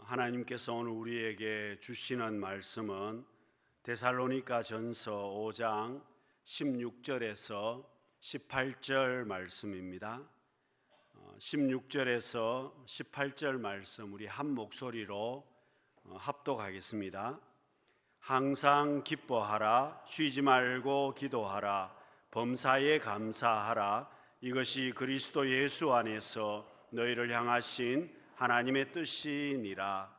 하나님께서 오늘 우리에게 주시는 말씀은 데살로니가 전서 5장 16절에서 18절 말씀입니다. 16절에서 18절 말씀 우리 한 목소리로 합독하겠습니다. 항상 기뻐하라, 쉬지 말고 기도하라, 범사에 감사하라. 이것이 그리스도 예수 안에서 너희를 향하신 하나님의 뜻이니라.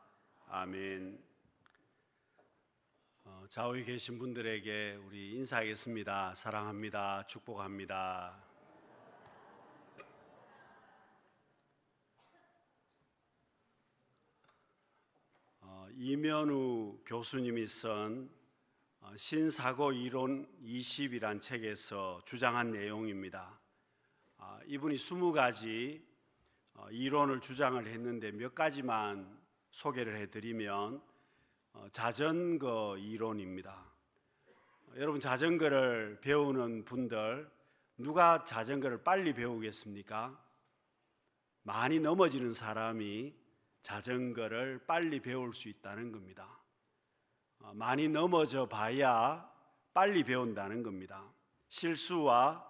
아멘. 좌우에 계신 분들에게 우리 인사하겠습니다. 사랑합니다. 축복합니다. 이면우 교수님이 쓴 신사고 이론 20이란 책에서 주장한 내용입니다. 이분이 20가지 이론을 주장을 했는데 몇 가지만 소개를 해드리면 자전거 이론입니다. 여러분, 자전거를 배우는 분들 누가 자전거를 빨리 배우겠습니까? 많이 넘어지는 사람이 자전거를 빨리 배울 수 있다는 겁니다. 많이 넘어져 봐야 빨리 배운다는 겁니다. 실수와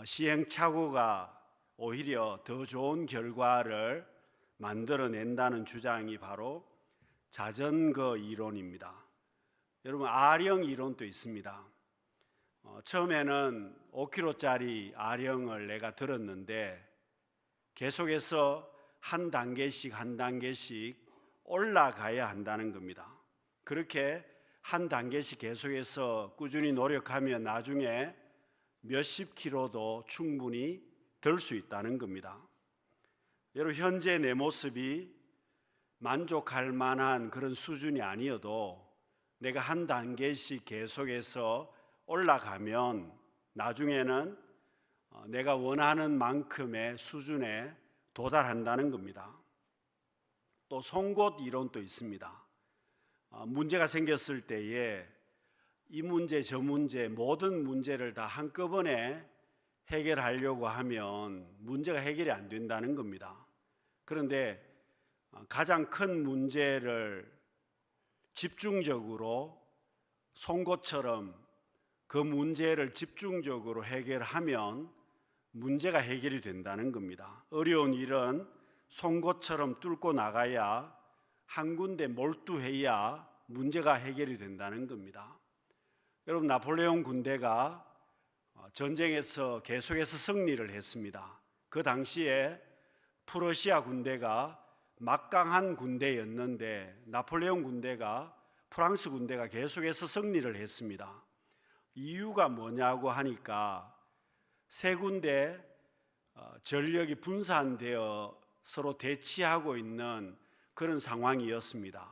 시행착오가 오히려 더 좋은 결과를 만들어낸다는 주장이 바로 자전거 이론입니다. 여러분, 아령 이론도 있습니다. 처음에는 5kg짜리 아령을 내가 들었는데 계속해서 한 단계씩 올라가야 한다는 겁니다. 그렇게 한 단계씩 계속해서 꾸준히 노력하면 나중에 몇십 킬로도 충분히 들 수 있다는 겁니다. 여러분, 현재 내 모습이 만족할 만한 그런 수준이 아니어도 내가 한 단계씩 계속해서 올라가면 나중에는 내가 원하는 만큼의 수준에 도달한다는 겁니다. 또 송곳 이론도 있습니다. 문제가 생겼을 때에 이 문제 저 문제 모든 문제를 다 한꺼번에 해결하려고 하면 문제가 해결이 안 된다는 겁니다. 그런데 가장 큰 문제를 집중적으로 송곳처럼 그 문제를 집중적으로 해결하면 문제가 해결이 된다는 겁니다. 어려운 일은 송곳처럼 뚫고 나가야 한 군데 몰두해야 문제가 해결이 된다는 겁니다. 여러분, 나폴레옹 군대가 전쟁에서 계속해서 승리를 했습니다. 그 당시에 프러시아 군대가 막강한 군대였는데 나폴레옹 군대가 프랑스 군대가 계속해서 승리를 했습니다. 이유가 뭐냐고 하니까 세 군데 전력이 분산되어 서로 대치하고 있는 그런 상황이었습니다.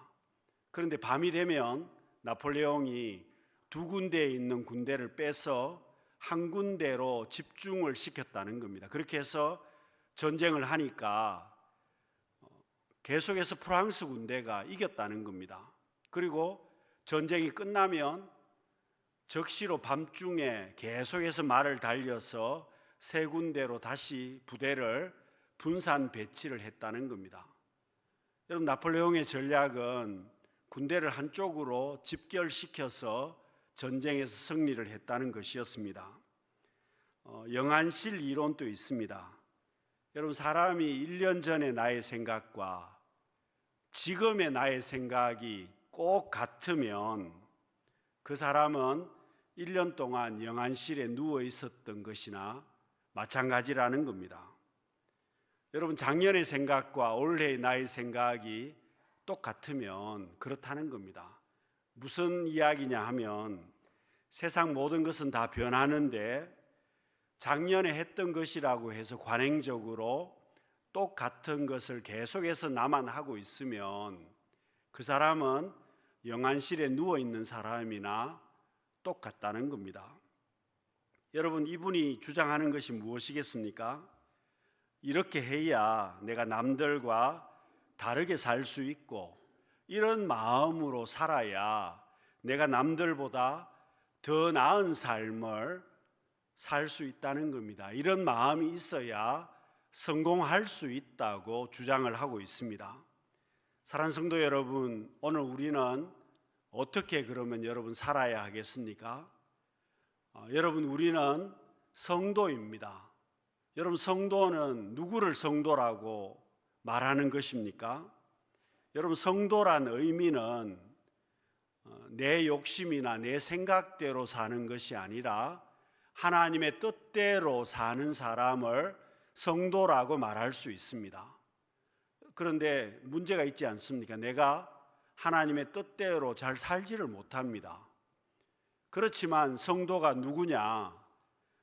그런데 밤이 되면 나폴레옹이 두 군데에 있는 군대를 빼서 한 군데로 집중을 시켰다는 겁니다. 그렇게 해서 전쟁을 하니까 계속해서 프랑스 군대가 이겼다는 겁니다. 그리고 전쟁이 끝나면 적시로 밤중에 계속해서 말을 달려서 세 군데로 다시 부대를 분산 배치를 했다는 겁니다. 여러분, 나폴레옹의 전략은 군대를 한쪽으로 집결시켜서 전쟁에서 승리를 했다는 것이었습니다. 영안실 이론도 있습니다. 여러분, 사람이 1년 전의 나의 생각과 지금의 나의 생각이 꼭 같으면 그 사람은 1년 동안 영안실에 누워 있었던 것이나 마찬가지라는 겁니다. 여러분, 작년의 생각과 올해의 나의 생각이 똑같으면 그렇다는 겁니다. 무슨 이야기냐 하면 세상 모든 것은 다 변하는데 작년에 했던 것이라고 해서 관행적으로 똑같은 것을 계속해서 나만 하고 있으면 그 사람은 영안실에 누워있는 사람이나 똑같다는 겁니다. 여러분, 이분이 주장하는 것이 무엇이겠습니까? 이렇게 해야 내가 남들과 다르게 살 수 있고 이런 마음으로 살아야 내가 남들보다 더 나은 삶을 살 수 있다는 겁니다. 이런 마음이 있어야 성공할 수 있다고 주장을 하고 있습니다. 사랑하는 성도 여러분, 오늘 우리는 어떻게 그러면 여러분 살아야 하겠습니까? 여러분, 우리는 성도입니다. 여러분, 성도는 누구를 성도라고 말하는 것입니까? 여러분, 성도란 의미는 내 욕심이나 내 생각대로 사는 것이 아니라 하나님의 뜻대로 사는 사람을 성도라고 말할 수 있습니다. 그런데 문제가 있지 않습니까? 내가 하나님의 뜻대로 잘 살지를 못합니다. 그렇지만 성도가 누구냐?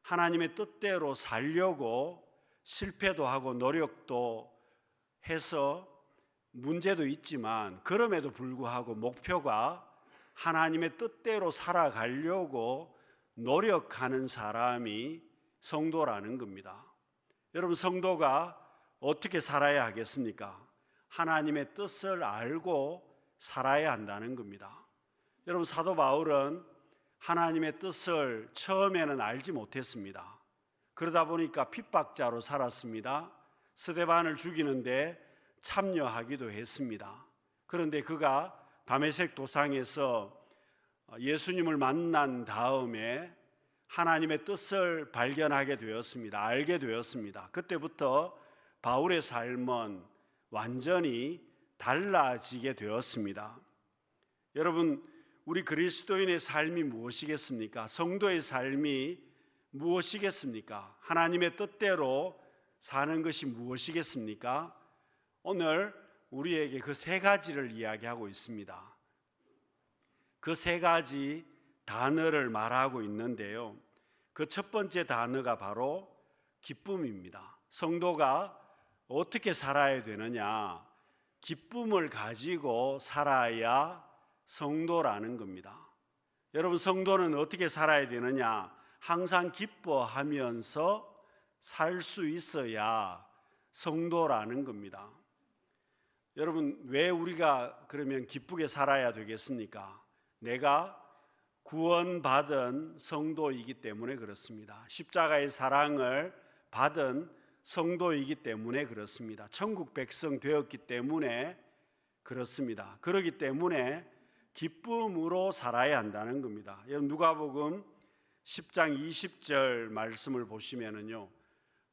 하나님의 뜻대로 살려고 실패도 하고 노력도 해서 문제도 있지만 그럼에도 불구하고 목표가 하나님의 뜻대로 살아가려고 노력하는 사람이 성도라는 겁니다. 여러분, 성도가 어떻게 살아야 하겠습니까? 하나님의 뜻을 알고 살아야 한다는 겁니다. 여러분, 사도 바울은 하나님의 뜻을 처음에는 알지 못했습니다. 그러다 보니까 핍박자로 살았습니다. 스데반을 죽이는데 참여하기도 했습니다. 그런데 그가 다메섹 도상에서 예수님을 만난 다음에 하나님의 뜻을 발견하게 되었습니다. 알게 되었습니다. 그때부터 바울의 삶은 완전히 달라지게 되었습니다. 여러분, 우리 그리스도인의 삶이 무엇이겠습니까? 성도의 삶이 무엇이겠습니까? 하나님의 뜻대로 사는 것이 무엇이겠습니까? 오늘 우리에게 그 세 가지를 이야기하고 있습니다. 그 세 가지 단어를 말하고 있는데요. 그 첫 번째 단어가 바로 기쁨입니다. 성도가 어떻게 살아야 되느냐? 기쁨을 가지고 살아야 성도라는 겁니다. 여러분, 성도는 어떻게 살아야 되느냐? 항상 기뻐하면서 살 수 있어야 성도라는 겁니다. 여러분, 왜 우리가 그러면 기쁘게 살아야 되겠습니까? 내가 구원받은 성도이기 때문에 그렇습니다. 십자가의 사랑을 받은 성도이기 때문에 그렇습니다. 천국 백성 되었기 때문에 그렇습니다. 그렇기 때문에 기쁨으로 살아야 한다는 겁니다. 여러분, 누가복음 10장 20절 말씀을 보시면은요,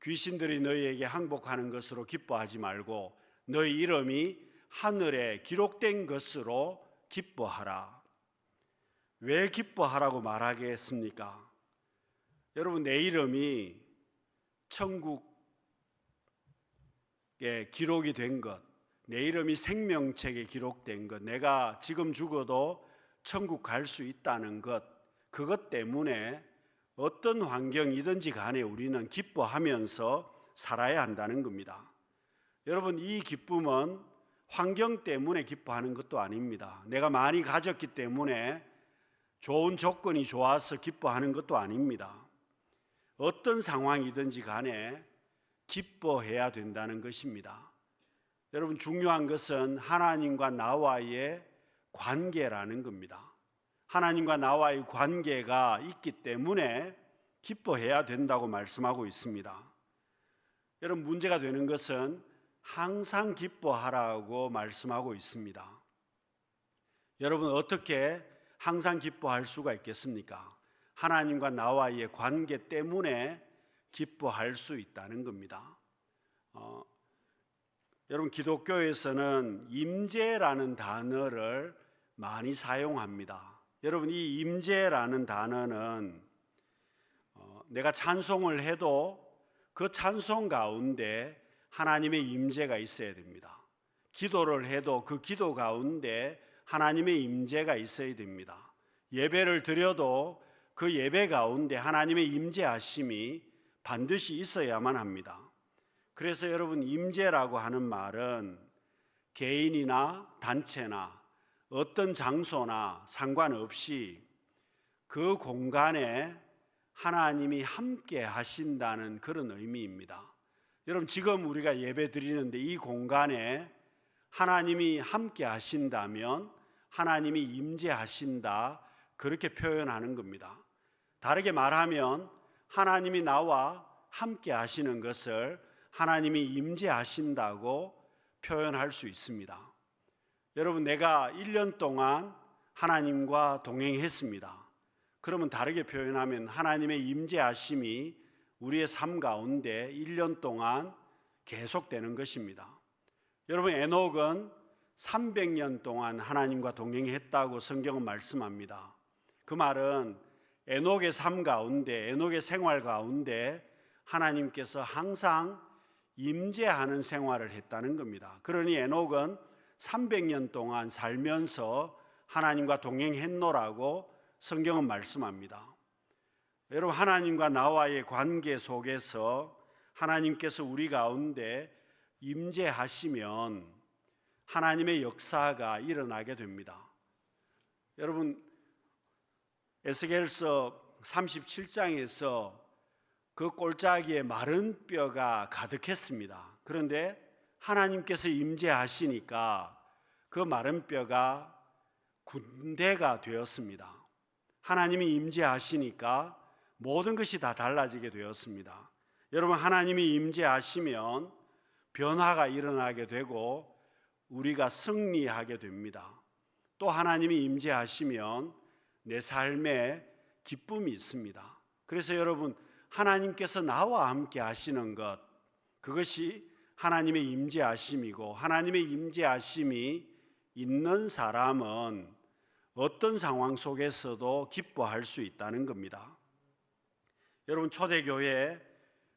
귀신들이 너희에게 항복하는 것으로 기뻐하지 말고 너희 이름이 하늘에 기록된 것으로 기뻐하라. 왜 기뻐하라고 말하겠습니까? 여러분, 내 이름이 천국에 기록이 된 것, 내 이름이 생명책에 기록된 것, 내가 지금 죽어도 천국 갈 수 있다는 것, 그것 때문에 어떤 환경이든지 간에 우리는 기뻐하면서 살아야 한다는 겁니다. 여러분, 이 기쁨은 환경 때문에 기뻐하는 것도 아닙니다. 내가 많이 가졌기 때문에 좋은 조건이 좋아서 기뻐하는 것도 아닙니다. 어떤 상황이든지 간에 기뻐해야 된다는 것입니다. 여러분, 중요한 것은 하나님과 나와의 관계라는 겁니다. 하나님과 나와의 관계가 있기 때문에 기뻐해야 된다고 말씀하고 있습니다. 여러분, 문제가 되는 것은 항상 기뻐하라고 말씀하고 있습니다. 여러분, 어떻게 항상 기뻐할 수가 있겠습니까? 하나님과 나와의 관계 때문에 기뻐할 수 있다는 겁니다. 여러분, 기독교에서는 임재라는 단어를 많이 사용합니다. 여러분, 이 임재라는 단어는 내가 찬송을 해도 그 찬송 가운데 하나님의 임재가 있어야 됩니다. 기도를 해도 그 기도 가운데 하나님의 임재가 있어야 됩니다. 예배를 드려도 그 예배 가운데 하나님의 임재하심이 반드시 있어야만 합니다. 그래서 여러분, 임재라고 하는 말은 개인이나 단체나 어떤 장소나 상관없이 그 공간에 하나님이 함께 하신다는 그런 의미입니다. 여러분, 지금 우리가 예배 드리는데 이 공간에 하나님이 함께 하신다면 하나님이 임재하신다, 그렇게 표현하는 겁니다. 다르게 말하면 하나님이 나와 함께 하시는 것을 하나님이 임재하신다고 표현할 수 있습니다. 여러분, 내가 1년 동안 하나님과 동행했습니다. 그러면 다르게 표현하면 하나님의 임재하심이 우리의 삶 가운데 1년 동안 계속되는 것입니다. 여러분, 에녹은 300년 동안 하나님과 동행했다고 성경은 말씀합니다. 그 말은 에녹의 삶 가운데, 에녹의 생활 가운데 하나님께서 항상 임재하는 생활을 했다는 겁니다. 그러니 에녹은 300년 동안 살면서 하나님과 동행했노라고 성경은 말씀합니다. 여러분, 하나님과 나와의 관계 속에서 하나님께서 우리 가운데 임재하시면 하나님의 역사가 일어나게 됩니다. 여러분, 에스겔서 37장에서 그 골짜기에 마른 뼈가 가득했습니다. 그런데 하나님께서 임재하시니까 그 마른 뼈가 군대가 되었습니다. 하나님이 임재하시니까 모든 것이 다 달라지게 되었습니다. 여러분, 하나님이 임재하시면 변화가 일어나게 되고 우리가 승리하게 됩니다. 또 하나님이 임재하시면 내 삶에 기쁨이 있습니다. 그래서 여러분, 하나님께서 나와 함께 하시는 것, 그것이 하나님의 임재하심이고, 하나님의 임재하심이 있는 사람은 어떤 상황 속에서도 기뻐할 수 있다는 겁니다. 여러분, 초대교회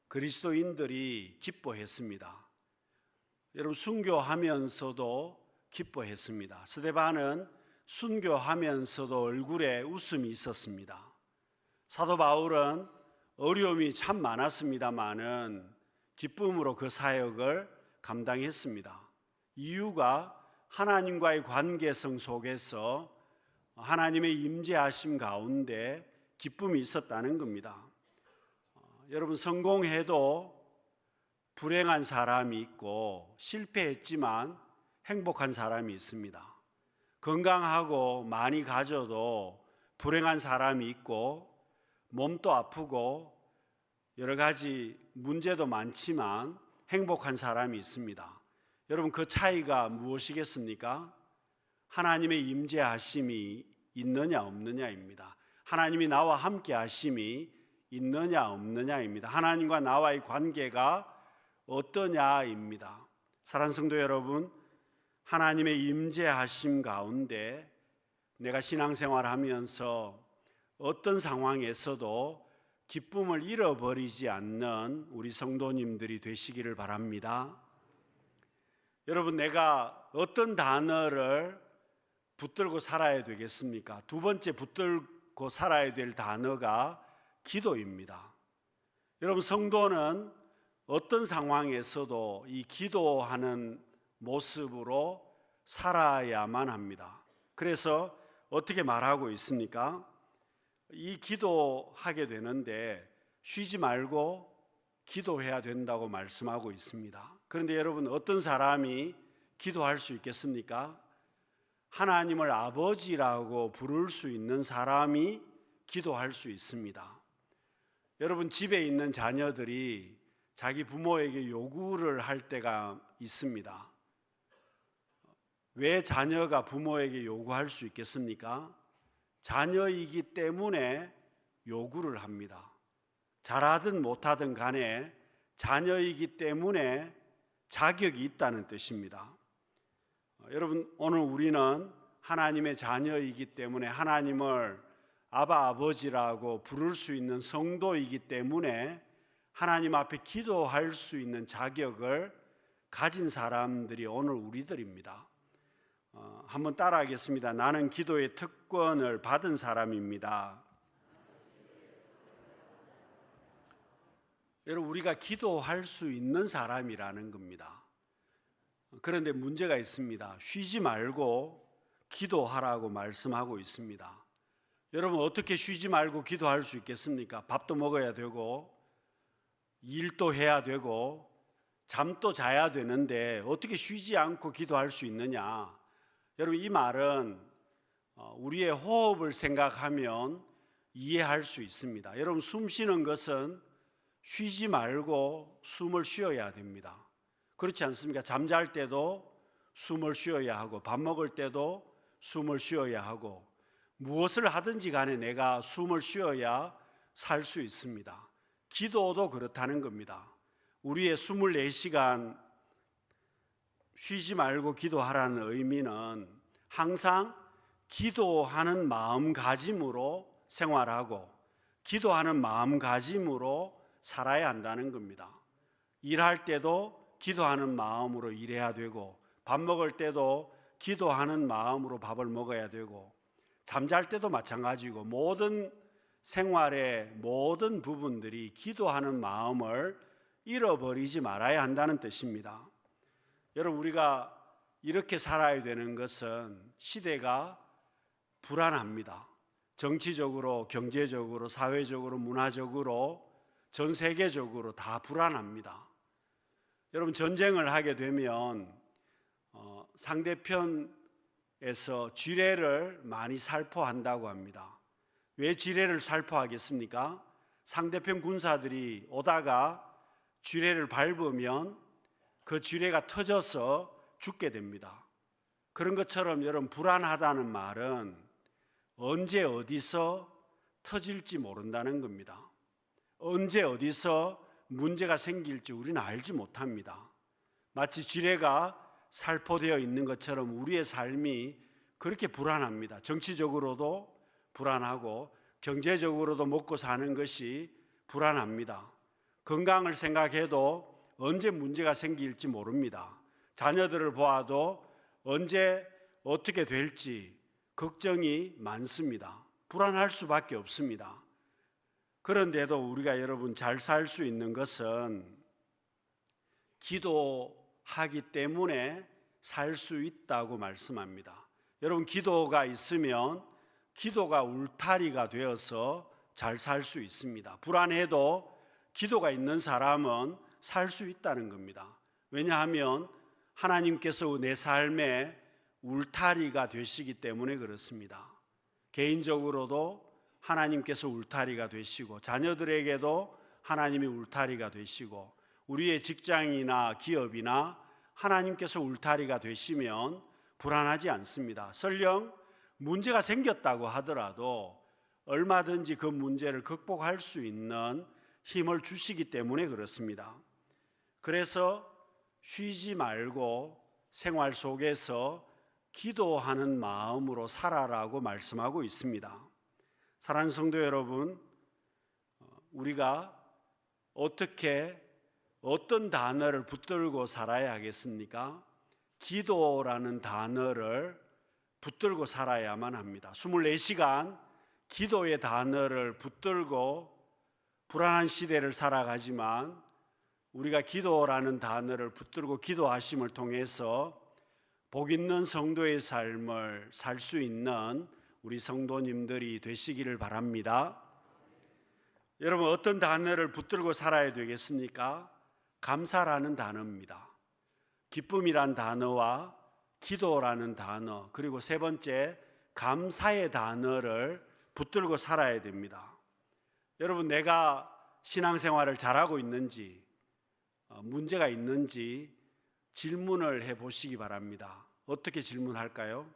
그리스도인들이 기뻐했습니다. 여러분, 순교하면서도 기뻐했습니다. 스데반은 순교하면서도 얼굴에 웃음이 있었습니다. 사도 바울은 어려움이 참 많았습니다마는 기쁨으로 그 사역을 감당했습니다. 이유가 하나님과의 관계성 속에서 하나님의 임재하심 가운데 기쁨이 있었다는 겁니다. 여러분, 성공해도 불행한 사람이 있고 실패했지만 행복한 사람이 있습니다. 건강하고 많이 가져도 불행한 사람이 있고 몸도 아프고 여러 가지 문제도 많지만 행복한 사람이 있습니다. 여러분, 그 차이가 무엇이겠습니까? 하나님의 임재하심이 있느냐 없느냐입니다. 하나님이 나와 함께 하심이 있느냐 없느냐입니다. 하나님과 나와의 관계가 어떠냐입니다. 사랑하는 성도 여러분, 하나님의 임재하심 가운데 내가 신앙생활하면서 어떤 상황에서도 기쁨을 잃어버리지 않는 우리 성도님들이 되시기를 바랍니다. 여러분, 내가 어떤 단어를 붙들고 살아야 되겠습니까? 두 번째 붙들고 살아야 될 단어가 기도입니다. 여러분, 성도는 어떤 상황에서도 이 기도하는 모습으로 살아야만 합니다. 그래서 어떻게 말하고 있습니까? 이 기도하게 되는데 쉬지 말고 기도해야 된다고 말씀하고 있습니다. 그런데 여러분, 어떤 사람이 기도할 수 있겠습니까? 하나님을 아버지라고 부를 수 있는 사람이 기도할 수 있습니다. 여러분, 집에 있는 자녀들이 자기 부모에게 요구를 할 때가 있습니다. 왜 자녀가 부모에게 요구할 수 있겠습니까? 자녀이기 때문에 요구를 합니다. 잘하든 못하든 간에 자녀이기 때문에 자격이 있다는 뜻입니다. 여러분, 오늘 우리는 하나님의 자녀이기 때문에 하나님을 아바 아버지라고 부를 수 있는 성도이기 때문에 하나님 앞에 기도할 수 있는 자격을 가진 사람들이 오늘 우리들입니다. 한번 따라하겠습니다. 나는 기도의 특권을 받은 사람입니다. 여러분, 우리가 기도할 수 있는 사람이라는 겁니다. 그런데 문제가 있습니다. 쉬지 말고 기도하라고 말씀하고 있습니다. 여러분, 어떻게 쉬지 말고 기도할 수 있겠습니까? 밥도 먹어야 되고 일도 해야 되고 잠도 자야 되는데 어떻게 쉬지 않고 기도할 수 있느냐? 여러분, 이 말은 우리의 호흡을 생각하면 이해할 수 있습니다. 여러분, 숨 쉬는 것은 쉬지 말고 숨을 쉬어야 됩니다. 그렇지 않습니까? 잠잘 때도 숨을 쉬어야 하고 밥 먹을 때도 숨을 쉬어야 하고 무엇을 하든지 간에 내가 숨을 쉬어야 살 수 있습니다. 기도도 그렇다는 겁니다. 우리의 24시간 쉬지 말고 기도하라는 의미는 항상 기도하는 마음가짐으로 생활하고 기도하는 마음가짐으로 살아야 한다는 겁니다. 일할 때도 기도하는 마음으로 일해야 되고 밥 먹을 때도 기도하는 마음으로 밥을 먹어야 되고 잠잘 때도 마찬가지고 모든 생활의 모든 부분들이 기도하는 마음을 잃어버리지 말아야 한다는 뜻입니다. 여러분, 우리가 이렇게 살아야 되는 것은 시대가 불안합니다. 정치적으로, 경제적으로, 사회적으로, 문화적으로, 전 세계적으로 다 불안합니다. 여러분, 전쟁을 하게 되면 상대편에서 지뢰를 많이 살포한다고 합니다. 왜 지뢰를 살포하겠습니까? 상대편 군사들이 오다가 지뢰를 밟으면 그 지뢰가 터져서 죽게 됩니다. 그런 것처럼 여러분, 불안하다는 말은 언제 어디서 터질지 모른다는 겁니다. 언제 어디서 문제가 생길지 우리는 알지 못합니다. 마치 지뢰가 살포되어 있는 것처럼 우리의 삶이 그렇게 불안합니다. 정치적으로도 불안하고 경제적으로도 먹고 사는 것이 불안합니다. 건강을 생각해도 언제 문제가 생길지 모릅니다. 자녀들을 보아도 언제 어떻게 될지 걱정이 많습니다. 불안할 수밖에 없습니다. 그런데도 우리가 여러분 잘 살 수 있는 것은 기도하기 때문에 살 수 있다고 말씀합니다. 여러분, 기도가 있으면 기도가 울타리가 되어서 잘 살 수 있습니다. 불안해도 기도가 있는 사람은 살 수 있다는 겁니다. 왜냐하면 하나님께서 내 삶에 울타리가 되시기 때문에 그렇습니다. 개인적으로도 하나님께서 울타리가 되시고 자녀들에게도 하나님이 울타리가 되시고 우리의 직장이나 기업이나 하나님께서 울타리가 되시면 불안하지 않습니다. 설령 문제가 생겼다고 하더라도 얼마든지 그 문제를 극복할 수 있는 힘을 주시기 때문에 그렇습니다. 그래서 쉬지 말고 생활 속에서 기도하는 마음으로 살아라고 말씀하고 있습니다. 사랑하는 성도 여러분, 우리가 어떤 단어를 붙들고 살아야 하겠습니까? 기도라는 단어를 붙들고 살아야만 합니다. 24시간 기도의 단어를 붙들고 불안한 시대를 살아가지만 우리가 기도라는 단어를 붙들고 기도하심을 통해서 복 있는 성도의 삶을 살 수 있는 우리 성도님들이 되시기를 바랍니다. 여러분, 어떤 단어를 붙들고 살아야 되겠습니까? 감사라는 단어입니다. 기쁨이란 단어와 기도라는 단어, 그리고 세 번째 감사의 단어를 붙들고 살아야 됩니다. 여러분, 내가 신앙생활을 잘하고 있는지 문제가 있는지 질문을 해보시기 바랍니다. 어떻게 질문할까요?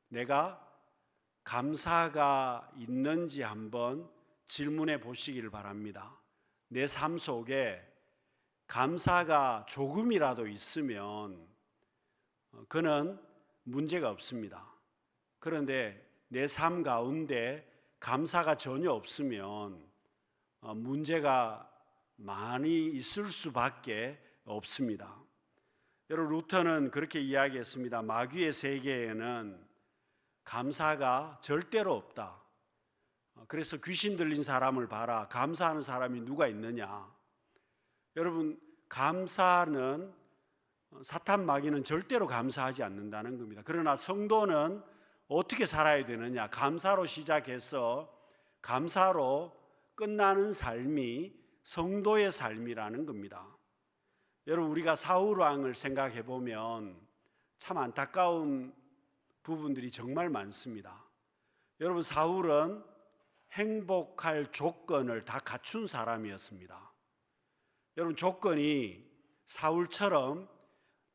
내가 감사가 있는지 한번 질문해 보시기를 바랍니다. 내 삶 속에 감사가 조금이라도 있으면 그는 문제가 없습니다. 그런데 내 삶 가운데 감사가 전혀 없으면 문제가 많이 있을 수밖에 없습니다. 여러분, 루터는 그렇게 이야기했습니다. 마귀의 세계에는 감사가 절대로 없다. 그래서 귀신 들린 사람을 봐라. 감사하는 사람이 누가 있느냐. 여러분, 감사는 사탄 마귀는 절대로 감사하지 않는다는 겁니다. 그러나 성도는 어떻게 살아야 되느냐. 감사로 시작해서 감사로 끝나는 삶이 성도의 삶이라는 겁니다. 여러분, 우리가 사울 왕을 생각해 보면 참 안타까운 부분들이 정말 많습니다. 여러분, 사울은 행복할 조건을 다 갖춘 사람이었습니다. 여러분, 조건이 사울처럼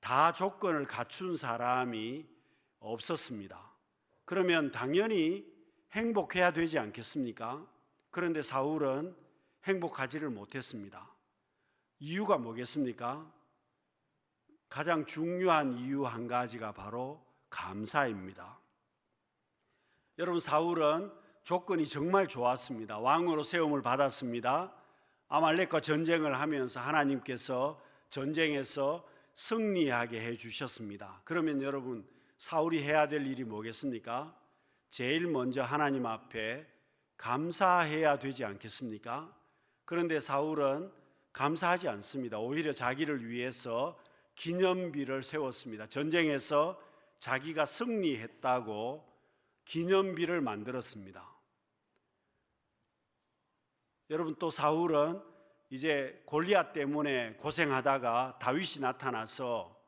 다 조건을 갖춘 사람이 없었습니다. 그러면 당연히 행복해야 되지 않겠습니까? 그런데 사울은 행복하지를 못했습니다. 이유가 뭐겠습니까? 가장 중요한 이유 한 가지가 바로 감사입니다. 여러분, 사울은 조건이 정말 좋았습니다. 왕으로 세움을 받았습니다. 아말렉과 전쟁을 하면서 하나님께서 전쟁에서 승리하게 해주셨습니다. 그러면 여러분, 사울이 해야 될 일이 뭐겠습니까? 제일 먼저 하나님 앞에 감사해야 되지 않겠습니까? 그런데 사울은 감사하지 않습니다. 오히려 자기를 위해서 기념비를 세웠습니다. 전쟁에서 자기가 승리했다고 기념비를 만들었습니다. 여러분, 또 사울은 이제 골리앗 때문에 고생하다가 다윗이 나타나서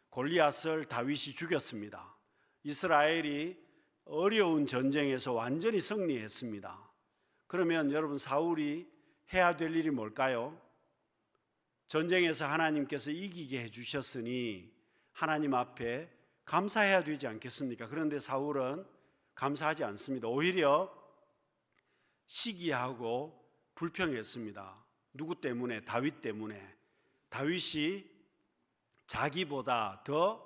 골리앗을 다윗이 죽였습니다. 이스라엘이 어려운 전쟁에서 완전히 승리했습니다. 그러면 여러분, 사울이 해야 될 일이 뭘까요? 전쟁에서 하나님께서 이기게 해주셨으니 하나님 앞에 감사해야 되지 않겠습니까? 그런데 사울은 감사하지 않습니다. 오히려 시기하고 불평했습니다. 누구 때문에? 다윗 때문에. 다윗이 자기보다 더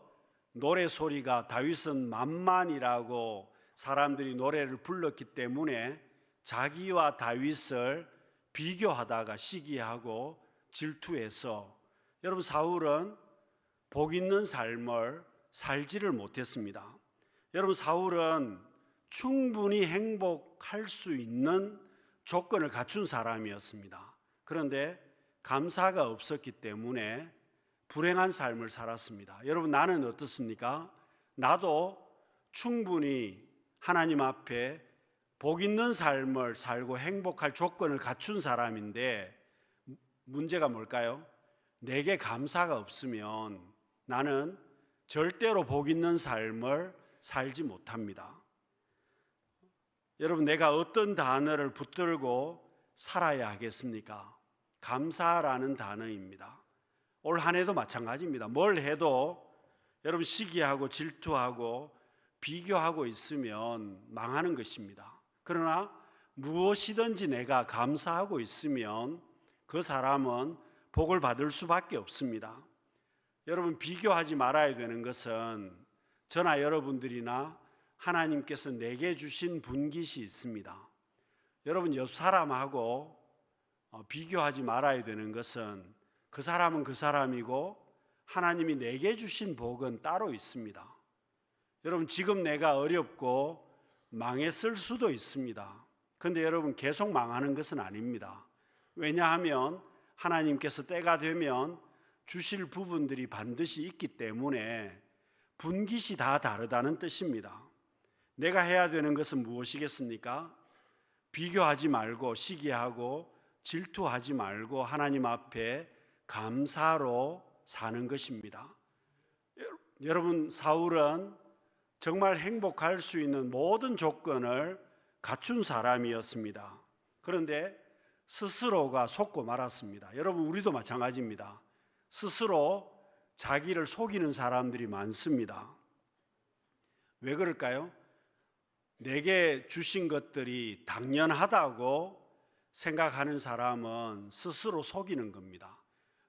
노래 소리가, 다윗은 만만이라고 사람들이 노래를 불렀기 때문에 자기와 다윗을 비교하다가 시기하고 질투해서, 여러분, 사울은 복 있는 삶을 살지를 못했습니다. 여러분, 사울은 충분히 행복할 수 있는 조건을 갖춘 사람이었습니다. 그런데 감사가 없었기 때문에 불행한 삶을 살았습니다. 여러분, 나는 어떻습니까? 나도 충분히 하나님 앞에 복 있는 삶을 살고 행복할 조건을 갖춘 사람인데, 문제가 뭘까요? 내게 감사가 없으면 나는 절대로 복 있는 삶을 살지 못합니다. 여러분, 내가 어떤 단어를 붙들고 살아야 하겠습니까? 감사라는 단어입니다. 올 한 해도 마찬가지입니다. 뭘 해도 여러분, 시기하고 질투하고 비교하고 있으면 망하는 것입니다. 그러나 무엇이든지 내가 감사하고 있으면 그 사람은 복을 받을 수밖에 없습니다. 여러분, 비교하지 말아야 되는 것은 저나 여러분들이나 하나님께서 내게 주신 분깃이 있습니다. 여러분, 옆 사람하고 비교하지 말아야 되는 것은 그 사람은 그 사람이고 하나님이 내게 주신 복은 따로 있습니다. 여러분, 지금 내가 어렵고 망했을 수도 있습니다. 그런데 여러분, 계속 망하는 것은 아닙니다. 왜냐하면 하나님께서 때가 되면 주실 부분들이 반드시 있기 때문에 분깃이 다 다르다는 뜻입니다. 내가 해야 되는 것은 무엇이겠습니까? 비교하지 말고 시기하고 질투하지 말고 하나님 앞에 감사로 사는 것입니다. 여러분, 사울은 정말 행복할 수 있는 모든 조건을 갖춘 사람이었습니다. 그런데 스스로가 속고 말았습니다. 여러분, 우리도 마찬가지입니다. 스스로 자기를 속이는 사람들이 많습니다. 왜 그럴까요? 내게 주신 것들이 당연하다고 생각하는 사람은 스스로 속이는 겁니다.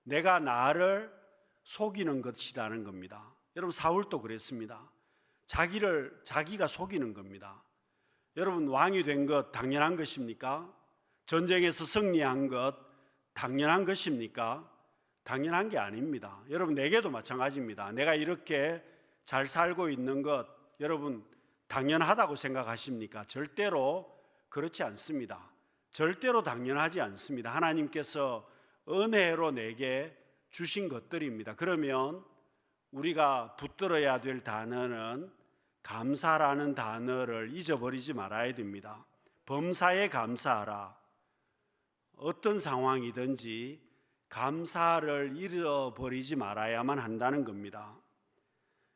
내가 나를 속이는 것이라는 겁니다. 여러분, 사울도 그랬습니다. 자기가 속이는 겁니다. 여러분, 왕이 된 것 당연한 것입니까? 전쟁에서 승리한 것 당연한 것입니까? 당연한 게 아닙니다. 여러분, 내게도 마찬가지입니다. 내가 이렇게 잘 살고 있는 것 여러분 당연하다고 생각하십니까? 절대로 그렇지 않습니다. 절대로 당연하지 않습니다. 하나님께서 은혜로 내게 주신 것들입니다. 그러면 우리가 붙들어야 될 단어는 감사라는 단어를 잊어버리지 말아야 됩니다. 범사에 감사하라. 어떤 상황이든지 감사를 잃어버리지 말아야만 한다는 겁니다.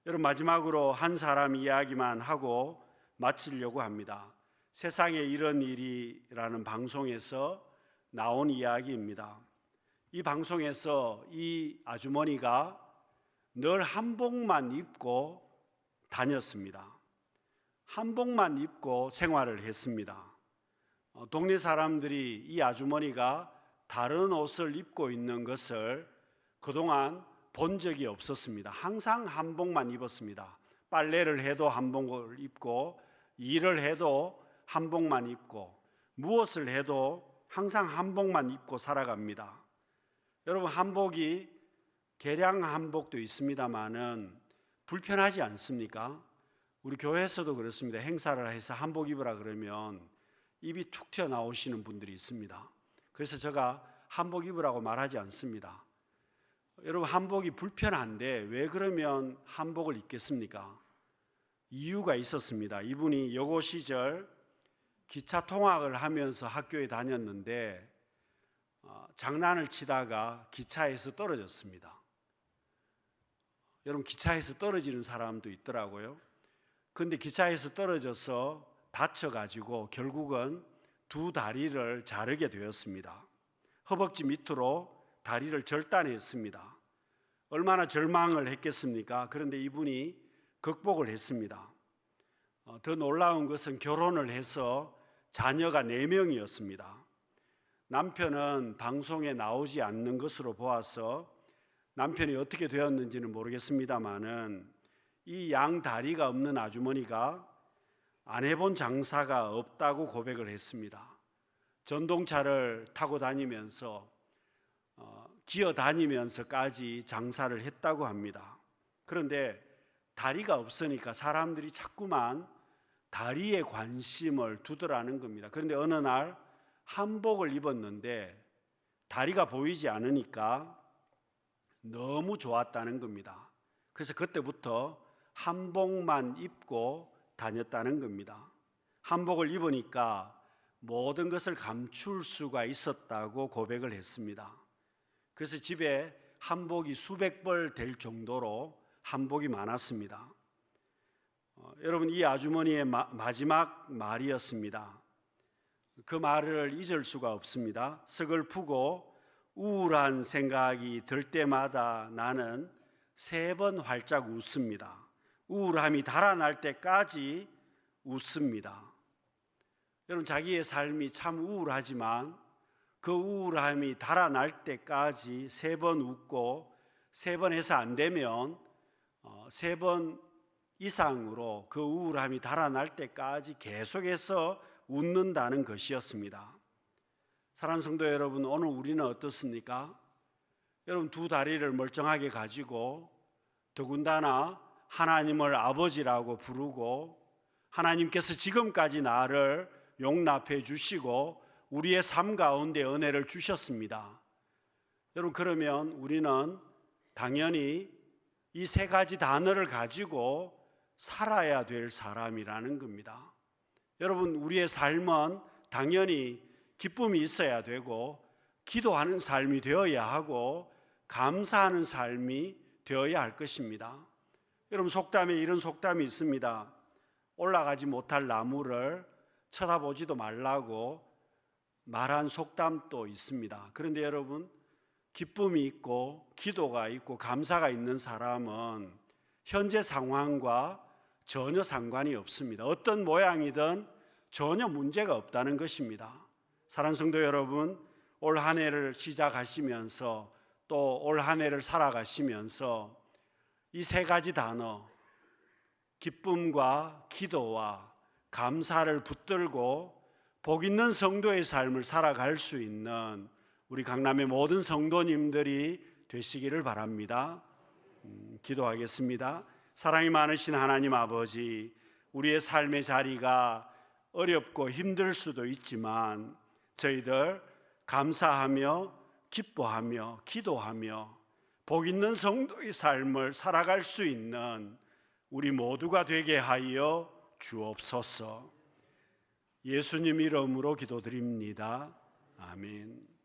여러분, 마지막으로 한 사람 이야기만 하고 마치려고 합니다. 세상에 이런 일이라는 방송에서 나온 이야기입니다. 이 방송에서 이 아주머니가 늘 한복만 입고 다녔습니다. 한복만 입고 생활을 했습니다. 동네 사람들이 이 아주머니가 다른 옷을 입고 있는 것을 그동안 본 적이 없었습니다. 항상 한복만 입었습니다. 빨래를 해도 한복을 입고, 일을 해도 한복만 입고, 무엇을 해도 항상 한복만 입고 살아갑니다. 여러분, 한복이 개량 한복도 있습니다만은 불편하지 않습니까? 우리 교회에서도 그렇습니다. 행사를 해서 한복 입으라 그러면 입이 툭 튀어나오시는 분들이 있습니다. 그래서 제가 한복 입으라고 말하지 않습니다. 여러분, 한복이 불편한데 왜 그러면 한복을 입겠습니까? 이유가 있었습니다. 이분이 여고 시절 기차 통학을 하면서 학교에 다녔는데 장난을 치다가 기차에서 떨어졌습니다. 여러분, 기차에서 떨어지는 사람도 있더라고요. 그런데 기차에서 떨어져서 다쳐가지고 결국은 두 다리를 자르게 되었습니다. 허벅지 밑으로 다리를 절단했습니다. 얼마나 절망을 했겠습니까? 그런데 이분이 극복을 했습니다. 더 놀라운 것은 결혼을 해서 자녀가 4명이었습니다. 남편은 방송에 나오지 않는 것으로 보아서 남편이 어떻게 되었는지는 모르겠습니다만은 이 양 다리가 없는 아주머니가 안 해본 장사가 없다고 고백을 했습니다. 전동차를 타고 다니면서 기어 다니면서까지 장사를 했다고 합니다. 그런데 다리가 없으니까 사람들이 자꾸만 다리에 관심을 두더라는 겁니다. 그런데 어느 날 한복을 입었는데 다리가 보이지 않으니까 너무 좋았다는 겁니다. 그래서 그때부터 한복만 입고 다녔다는 겁니다. 한복을 입으니까 모든 것을 감출 수가 있었다고 고백을 했습니다. 그래서 집에 한복이 수백 벌 될 정도로 한복이 많았습니다. 여러분, 이 아주머니의 마지막 말이었습니다. 그 말을 잊을 수가 없습니다. 서글프고 우울한 생각이 들 때마다 나는 3번 활짝 웃습니다. 우울함이 달아날 때까지 웃습니다. 여러분, 자기의 삶이 참 우울하지만 그 우울함이 달아날 때까지 3번 웃고 3번 해서 안 되면 3번 이상으로 그 우울함이 달아날 때까지 계속해서 웃는다는 것이었습니다. 사랑하는 성도 여러분, 오늘 우리는 어떻습니까? 여러분, 두 다리를 멀쩡하게 가지고 더군다나 하나님을 아버지라고 부르고 하나님께서 지금까지 나를 용납해 주시고 우리의 삶 가운데 은혜를 주셨습니다. 여러분, 그러면 우리는 당연히 이 3가지 단어를 가지고 살아야 될 사람이라는 겁니다. 여러분, 우리의 삶은 당연히 기쁨이 있어야 되고 기도하는 삶이 되어야 하고 감사하는 삶이 되어야 할 것입니다. 여러분, 속담에 이런 속담이 있습니다. 올라가지 못할 나무를 쳐다보지도 말라고 말한 속담도 있습니다. 그런데 여러분, 기쁨이 있고 기도가 있고 감사가 있는 사람은 현재 상황과 전혀 상관이 없습니다. 어떤 모양이든 전혀 문제가 없다는 것입니다. 사랑하는 성도 여러분, 올 한 해를 시작하시면서 또 올 한 해를 살아가시면서 이 3가지 단어, 기쁨과 기도와 감사를 붙들고 복 있는 성도의 삶을 살아갈 수 있는 우리 강남의 모든 성도님들이 되시기를 바랍니다. 기도하겠습니다. 사랑이 많으신 하나님 아버지, 우리의 삶의 자리가 어렵고 힘들 수도 있지만 저희들 감사하며 기뻐하며 기도하며 복 있는 성도의 삶을 살아갈 수 있는 우리 모두가 되게 하여 주옵소서. 예수님 이름으로 기도드립니다. 아멘.